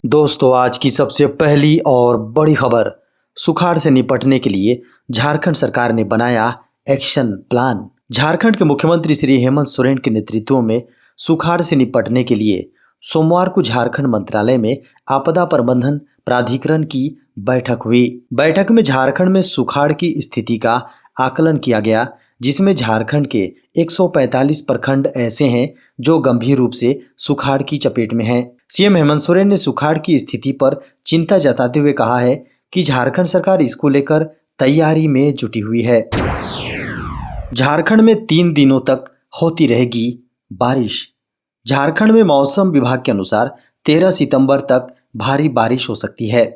दोस्तों, आज की सबसे पहली और बड़ी खबर। सुखाड़ से निपटने के लिए झारखंड सरकार ने बनाया एक्शन प्लान। झारखंड के मुख्यमंत्री श्री हेमंत सोरेन के नेतृत्व में सुखाड़ से निपटने के लिए सोमवार को झारखंड मंत्रालय में आपदा प्रबंधन प्राधिकरण की बैठक हुई। बैठक में झारखंड में सुखाड़ की स्थिति का आकलन किया गया, जिसमें झारखंड के 145 प्रखंड ऐसे हैं जो गंभीर रूप से सुखाड़ की चपेट में हैं। सीएम हेमंत सोरेन ने सुखाड़ की स्थिति पर चिंता जताते हुए कहा है कि झारखंड सरकार इसको लेकर तैयारी में जुटी हुई है। झारखंड में 3 दिनों तक होती रहेगी बारिश। झारखंड में मौसम विभाग के अनुसार 13 सितंबर तक भारी बारिश हो सकती है।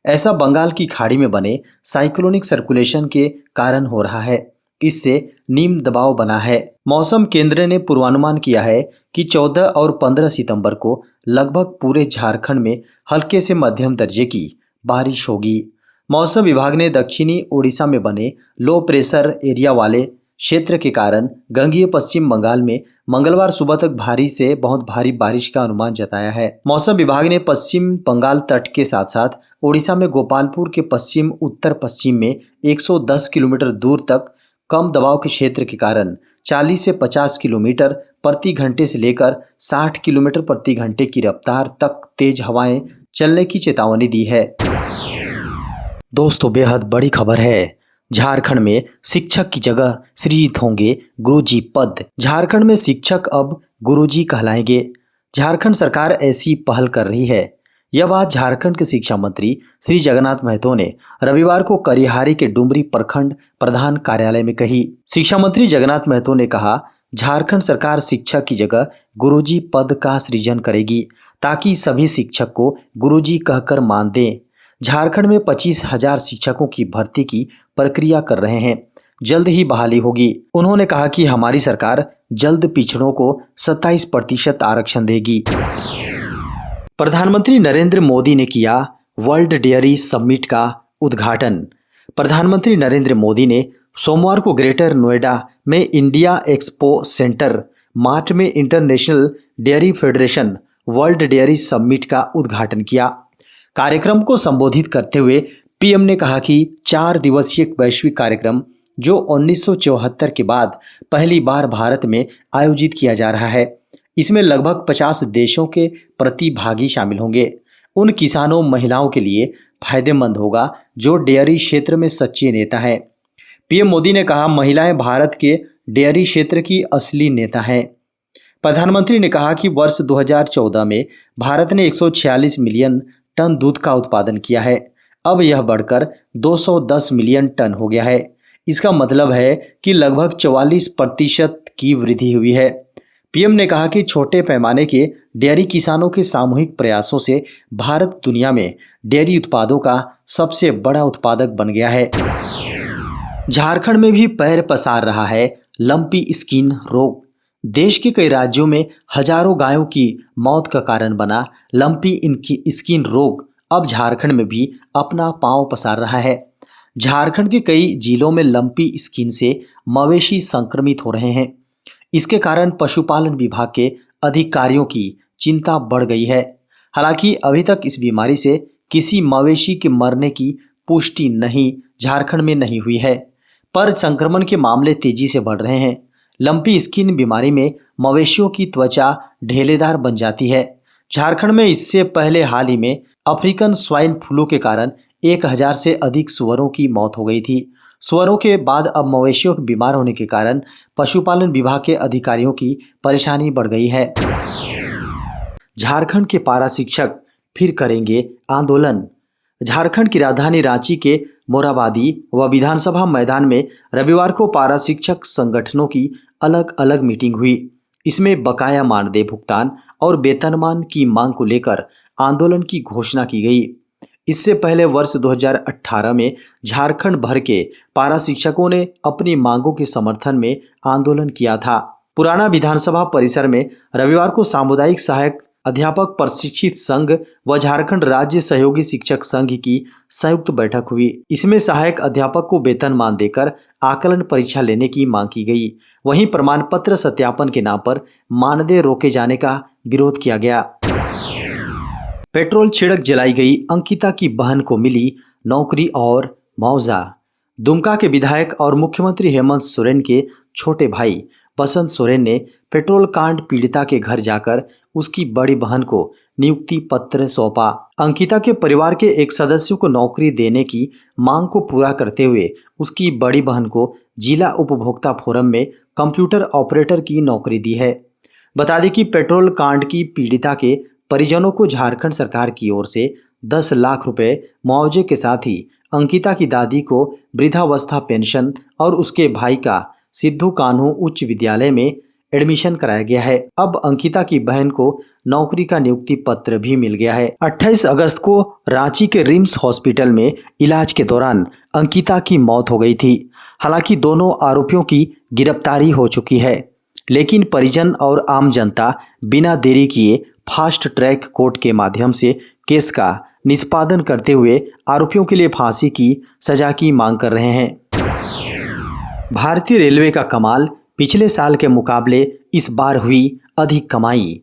ऐसा बंगाल की खाड़ी में बने साइक्लोनिक सर्कुलेशन के कारण हो रहा है। इससे निम्न दबाव बना है। मौसम केंद्र ने पूर्वानुमान किया है कि 14 और 15 सितंबर को लगभग पूरे झारखंड में हल्के से मध्यम दर्जे की बारिश होगी। मौसम विभाग ने दक्षिणी ओडिशा में बने लो प्रेशर एरिया वाले क्षेत्र के कारण गंगीय पश्चिम बंगाल में मंगलवार सुबह तक भारी से बहुत भारी बारिश का अनुमान जताया है। मौसम विभाग ने पश्चिम बंगाल तट के साथ साथ ओडिशा में गोपालपुर के पश्चिम उत्तर पश्चिम में 110 किलोमीटर दूर तक कम दबाव के क्षेत्र के कारण 40 से 50 किलोमीटर प्रति घंटे से लेकर 60 किलोमीटर प्रति घंटे की रफ्तार तक तेज हवाएं चलने की चेतावनी दी है। दोस्तों, बेहद बड़ी खबर है। झारखंड में शिक्षक की जगह सृजित होंगे गुरुजी पद। झारखंड में शिक्षक अब गुरुजी कहलाएंगे। झारखंड सरकार ऐसी पहल कर रही है। यह बात झारखंड के शिक्षा मंत्री श्री जगन्नाथ महतो ने रविवार को करिहारी के डुमरी प्रखंड प्रधान कार्यालय में कही। शिक्षा मंत्री जगन्नाथ महतो ने कहा, झारखंड सरकार शिक्षक की जगह गुरुजी पद का सृजन करेगी ताकि सभी शिक्षक को गुरुजी कहकर मान दें। झारखंड में 25,000 शिक्षकों की भर्ती की प्रक्रिया कर रहे हैं। जल्द ही बहाली होगी। उन्होंने कहा कि हमारी सरकार जल्द पिछड़ों को 27% आरक्षण देगी। प्रधानमंत्री नरेंद्र मोदी ने किया वर्ल्ड डेयरी समिट का उद्घाटन। प्रधानमंत्री नरेंद्र मोदी ने सोमवार को ग्रेटर नोएडा में इंडिया एक्सपो सेंटर मार्ट में international dairy federation world dairy summit का उद्घाटन किया। कार्यक्रम को संबोधित करते हुए पीएम ने कहा कि 4 दिवसीय वैश्विक कार्यक्रम जो 1974 के बाद पहली बार भारत में आयोजित किया जा रहा है, इसमें लगभग 50 देशों के प्रतिभागी शामिल होंगे। उन किसानों महिलाओं के लिए फायदेमंद होगा जो डेयरी क्षेत्र में सच्चे नेता हैं। पीएम मोदी ने कहा, महिलाएं भारत के डेयरी क्षेत्र की असली नेता हैं। प्रधानमंत्री ने कहा कि वर्ष 2014 में भारत ने 146 मिलियन टन दूध का उत्पादन किया है। अब यह बढ़कर 210 मिलियन टन हो गया है। इसका मतलब है कि लगभग 44% की वृद्धि हुई है। पीएम ने कहा कि छोटे पैमाने के डेयरी किसानों के सामूहिक प्रयासों से भारत दुनिया में डेयरी उत्पादों का सबसे बड़ा उत्पादक बन गया है। झारखंड में भी पैर पसार रहा है लंपी स्किन रोग। देश के कई राज्यों में हजारों गायों की मौत का कारण बना लंपी स्किन रोग अब झारखंड में भी अपना पांव पसार रहा है। झारखंड के कई जिलों में लंपी स्किन से मवेशी संक्रमित हो रहे हैं। इसके कारण पशुपालन विभाग के अधिकारियों की चिंता बढ़ गई है। हालांकि अभी तक इस बीमारी से किसी मवेशी के मरने की पुष्टि झारखंड में नहीं हुई है, पर संक्रमण के मामले तेजी से बढ़ रहे हैं। लंपी स्किन बीमारी में मवेशियों की त्वचा ढेलेदार बन जाती है। झारखंड में इससे पहले हाल ही में अफ्रीकन स्वाइन फ्लू के कारण 1000 से अधिक सुअरों की मौत हो गई थी। सुअरों के बाद अब मवेशियों के बीमार होने के कारण पशुपालन विभाग के अधिकारियों की परेशानी बढ़ गई है। झारखंड के पारा शिक्षक फिर करेंगे आंदोलन। झारखंड की राजधानी रांची के मोराबादी व विधानसभा मैदान में रविवार को पारा शिक्षक संगठनों की अलग अलग मीटिंग हुई। इसमें बकाया मानदेय भुगतान और वेतनमान की मांग को लेकर आंदोलन की घोषणा की गई। इससे पहले वर्ष 2018 में झारखंड भर के पारा शिक्षकों ने अपनी मांगों के समर्थन में आंदोलन किया था। पुराना विधानसभा परिसर में रविवार को सामुदायिक सहायक अध्यापक प्रशिक्षित संघ व झारखंड राज्य सहयोगी शिक्षक संघ की संयुक्त बैठक हुई। इसमें सहायक अध्यापक को वेतनमान देकर आकलन परीक्षा लेने की मांग की गई। वहीं प्रमाण पत्र सत्यापन के नाम पर मानदेय रोके जाने का विरोध किया गया। पेट्रोल छिड़क जलाई गई अंकिता की बहन को मिली नौकरी और मुआवजा। दुमका के विधायक और मुख्यमंत्री हेमंत सोरेन के छोटे भाई बसंत सोरेन ने पेट्रोल कांड पीड़िता के घर जाकर उसकी बड़ी बहन को नियुक्ति पत्र सौंपा। अंकिता के परिवार के एक सदस्य को नौकरी देने की मांग को पूरा करते हुए उसकी बड़ी बहन को जिला उपभोक्ता फोरम में कंप्यूटर ऑपरेटर की नौकरी दी है। बता दें कि पेट्रोल कांड की पीड़िता के परिजनों को झारखंड सरकार की ओर से 10 लाख रुपए मुआवजे के साथ ही अंकिता की दादी को वृद्धावस्था पेंशन और उसके भाई का सिद्धू कान्हू उच्च विद्यालय में एडमिशन कराया गया है। अब अंकिता की बहन को नौकरी का नियुक्ति पत्र भी मिल गया है। 28 अगस्त को रांची के रिम्स हॉस्पिटल में इलाज के दौरान अंकिता की मौत हो गई थी। हालांकि दोनों आरोपियों की गिरफ्तारी हो चुकी है, लेकिन परिजन और आम जनता बिना देरी किए फास्ट ट्रैक कोर्ट के माध्यम से केस का निष्पादन करते हुए आरोपियों के लिए फांसी की सजा की मांग कर रहे हैं। भारतीय रेलवे का कमाल, पिछले साल के मुकाबले इस बार हुई अधिक कमाई।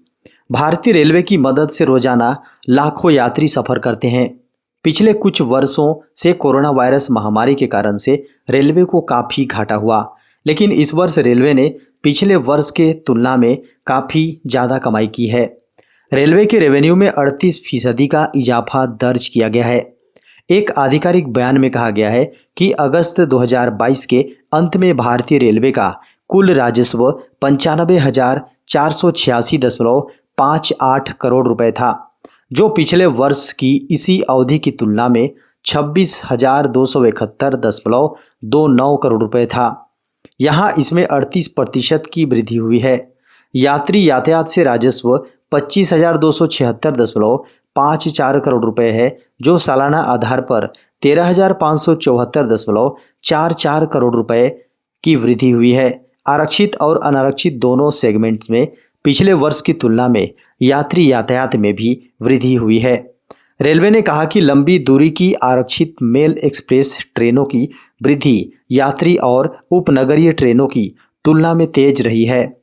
भारतीय रेलवे की मदद से रोजाना लाखों यात्री सफर करते हैं। पिछले कुछ वर्षों से कोरोना वायरस महामारी के कारण से रेलवे को काफ़ी घाटा हुआ, लेकिन इस वर्ष रेलवे ने पिछले वर्ष के तुलना में काफ़ी ज़्यादा कमाई की है। रेलवे के रेवेन्यू में 38% का इजाफा दर्ज किया गया है। एक आधिकारिक बयान में कहा गया है कि अगस्त 2022 के अंत में भारतीय रेलवे का कुल राजस्व 95,486.58 करोड़ रुपए था, जो पिछले वर्ष की इसी अवधि की तुलना में 26,271.29 करोड़ रुपए था। यहाँ इसमें 38% की वृद्धि हुई है। यात्री यातायात से राजस्व 25,276.54 करोड़ रुपए है, जो सालाना आधार पर 13,574.44 करोड़ रुपए की वृद्धि हुई है। आरक्षित और अनारक्षित दोनों सेगमेंट्स में पिछले वर्ष की तुलना में यात्री यातायात में भी वृद्धि हुई है। रेलवे ने कहा कि लंबी दूरी की आरक्षित मेल एक्सप्रेस ट्रेनों की वृद्धि यात्री और उपनगरीय ट्रेनों की तुलना में तेज रही है।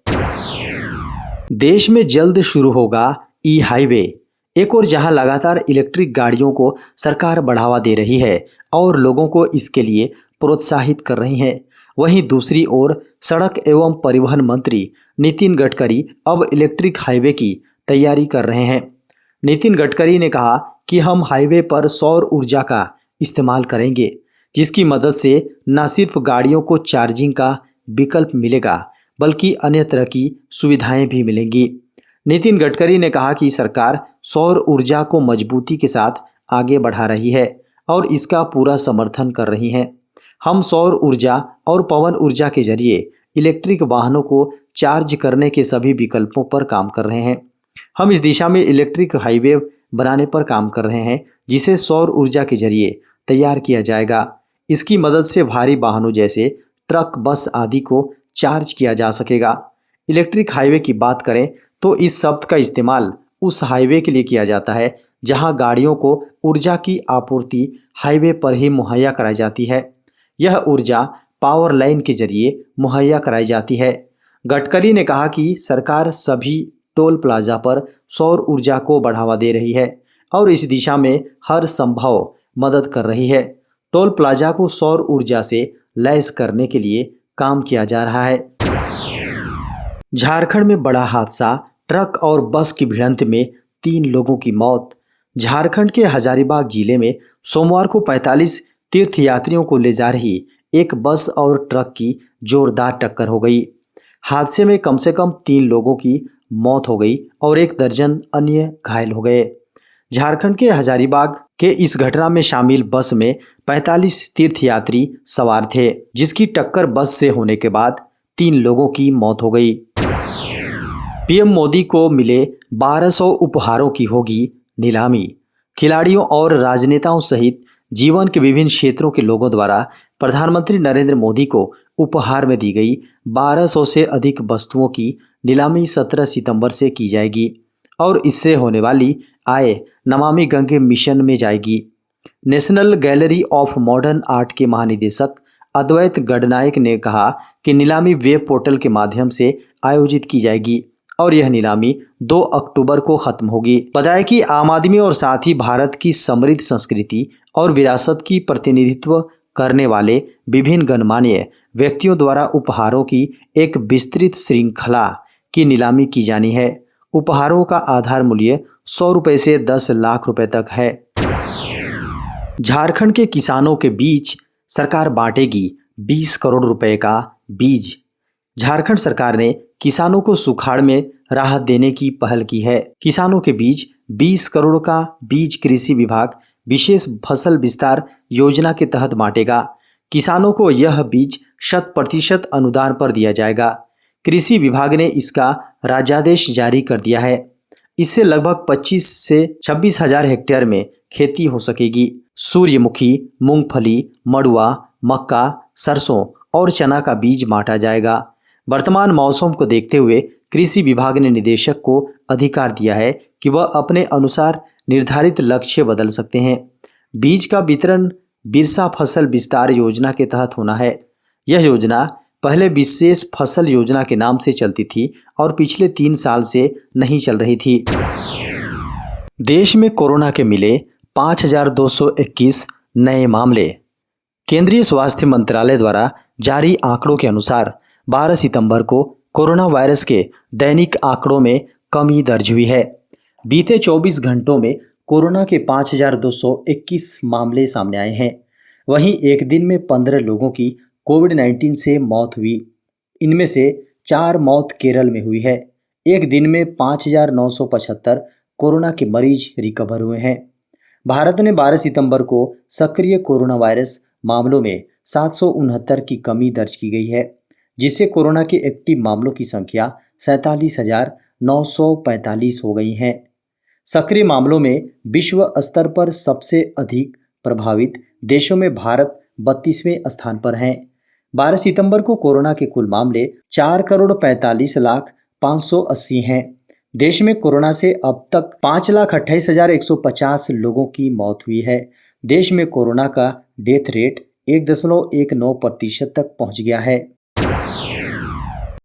देश में जल्द शुरू होगा ई हाईवे। एक और जहां लगातार इलेक्ट्रिक गाड़ियों को सरकार बढ़ावा दे रही है और लोगों को इसके लिए प्रोत्साहित कर रही है, वहीं दूसरी ओर सड़क एवं परिवहन मंत्री नितिन गडकरी अब इलेक्ट्रिक हाईवे की तैयारी कर रहे हैं। नितिन गडकरी ने कहा कि हम हाईवे पर सौर ऊर्जा का इस्तेमाल करेंगे, जिसकी मदद से न सिर्फ गाड़ियों को चार्जिंग का विकल्प मिलेगा, बल्कि अन्य तरह की सुविधाएं भी मिलेंगी। नितिन गडकरी ने कहा कि सरकार सौर ऊर्जा को मजबूती के साथ आगे बढ़ा रही है और इसका पूरा समर्थन कर रही है। हम सौर ऊर्जा और पवन ऊर्जा के जरिए इलेक्ट्रिक वाहनों को चार्ज करने के सभी विकल्पों पर काम कर रहे हैं। हम इस दिशा में इलेक्ट्रिक हाईवे बनाने पर काम कर रहे हैं, जिसे सौर ऊर्जा के जरिए तैयार किया जाएगा। इसकी मदद से भारी वाहनों जैसे ट्रक, बस आदि को चार्ज किया जा सकेगा। इलेक्ट्रिक हाईवे की बात करें तो इस शब्द का इस्तेमाल उस हाईवे के लिए किया जाता है जहां गाड़ियों को ऊर्जा की आपूर्ति हाईवे पर ही मुहैया कराई जाती है। यह ऊर्जा पावर लाइन के जरिए मुहैया कराई जाती है। गडकरी ने कहा कि सरकार सभी टोल प्लाजा पर सौर ऊर्जा को बढ़ावा दे रही है और इस दिशा में हर संभव मदद कर रही है। टोल प्लाजा को सौर ऊर्जा से लैस करने के लिए काम किया जा रहा है। झारखंड में बड़ा हादसा, ट्रक और बस की भिड़ंत में 3 लोगों की मौत। झारखंड के हजारीबाग जिले में सोमवार को 45 तीर्थयात्रियों को ले जा रही एक बस और ट्रक की जोरदार टक्कर हो गई। हादसे में कम से कम 3 लोगों की मौत हो गई और 1 दर्जन अन्य घायल हो गए। झारखंड के हजारीबाग के इस घटना में शामिल बस में 45 तीर्थयात्री सवार थे, जिसकी टक्कर बस से होने के बाद 3 लोगों की मौत हो गई। पीएम मोदी को मिले 1200 उपहारों की होगी नीलामी। खिलाड़ियों और राजनेताओं सहित जीवन के विभिन्न क्षेत्रों के लोगों द्वारा प्रधानमंत्री नरेंद्र मोदी को उपहार में दी गई 1200 से अधिक वस्तुओं की नीलामी 17 सितंबर से की जाएगी और इससे होने वाली आय नमामि गंगे मिशन में जाएगी। National gallery of modern art के महानिदेशक अद्वैत गडनायक ने कहा कि नीलामी वेब पोर्टल के माध्यम से आयोजित की जाएगी और यह नीलामी 2 अक्टूबर को खत्म होगी। बताया कि आम आदमी और साथ ही भारत की समृद्ध संस्कृति और विरासत की प्रतिनिधित्व करने वाले विभिन्न गणमान्य व्यक्तियों द्वारा उपहारों की एक विस्तृत श्रृंखला की नीलामी की जानी है। उपहारों का आधार मूल्य 100 रुपए से 10 लाख रुपए तक है। झारखंड के किसानों के बीच सरकार बांटेगी 20 करोड़ रुपए का बीज। झारखंड सरकार ने किसानों को सुखाड़ में राहत देने की पहल की है। किसानों के बीच 20 करोड़ का बीज कृषि विभाग विशेष फसल विस्तार योजना के तहत बांटेगा। किसानों को यह बीज 100% अनुदान पर दिया जाएगा। कृषि विभाग ने इसका राज्यादेश जारी कर दिया है। इससे लगभग 25 से 26 हजार हेक्टेयर में खेती हो सकेगी। सूर्यमुखी, मूंगफली, मड़ुआ, मक्का, सरसों और चना का बीज बांटा जाएगा। वर्तमान मौसम को देखते हुए कृषि विभाग ने निदेशक को अधिकार दिया है कि वह अपने अनुसार निर्धारित लक्ष्य बदल सकते हैं। बीज का वितरण बिरसा फसल विस्तार योजना के तहत होना है। यह योजना पहले विशेष फसल योजना के नाम से चलती थी और पिछले 3 साल से नहीं चल रही थी। देश में कोरोना के मिले 5,221 नए मामले। केंद्रीय स्वास्थ्य मंत्रालय द्वारा जारी आंकड़ों के अनुसार 12 सितंबर को कोरोना वायरस के दैनिक आंकड़ों में कमी दर्ज हुई है। बीते 24 घंटों में कोरोना के 5,221 मामले सामने आए हैं। वहीं एक दिन में 15 लोगों की कोविड-19 से मौत हुई। इनमें से 4 मौत केरल में हुई है। एक दिन में 5,975 कोरोना के मरीज रिकवर हुए हैं। भारत ने 12 सितंबर को सक्रिय कोरोना वायरस मामलों में 769 की कमी दर्ज की गई है, जिससे कोरोना के एक्टिव मामलों की संख्या 47,945 हो गई है। सक्रिय मामलों में विश्व स्तर पर सबसे अधिक प्रभावित देशों में भारत 32वें स्थान पर है। 12 सितंबर को कोरोना के कुल मामले 4,45,580 हैं। देश में कोरोना से अब तक 5,28,150 लोगों की मौत हुई है। देश में कोरोना का डेथ रेट 1.19% तक पहुंच गया है।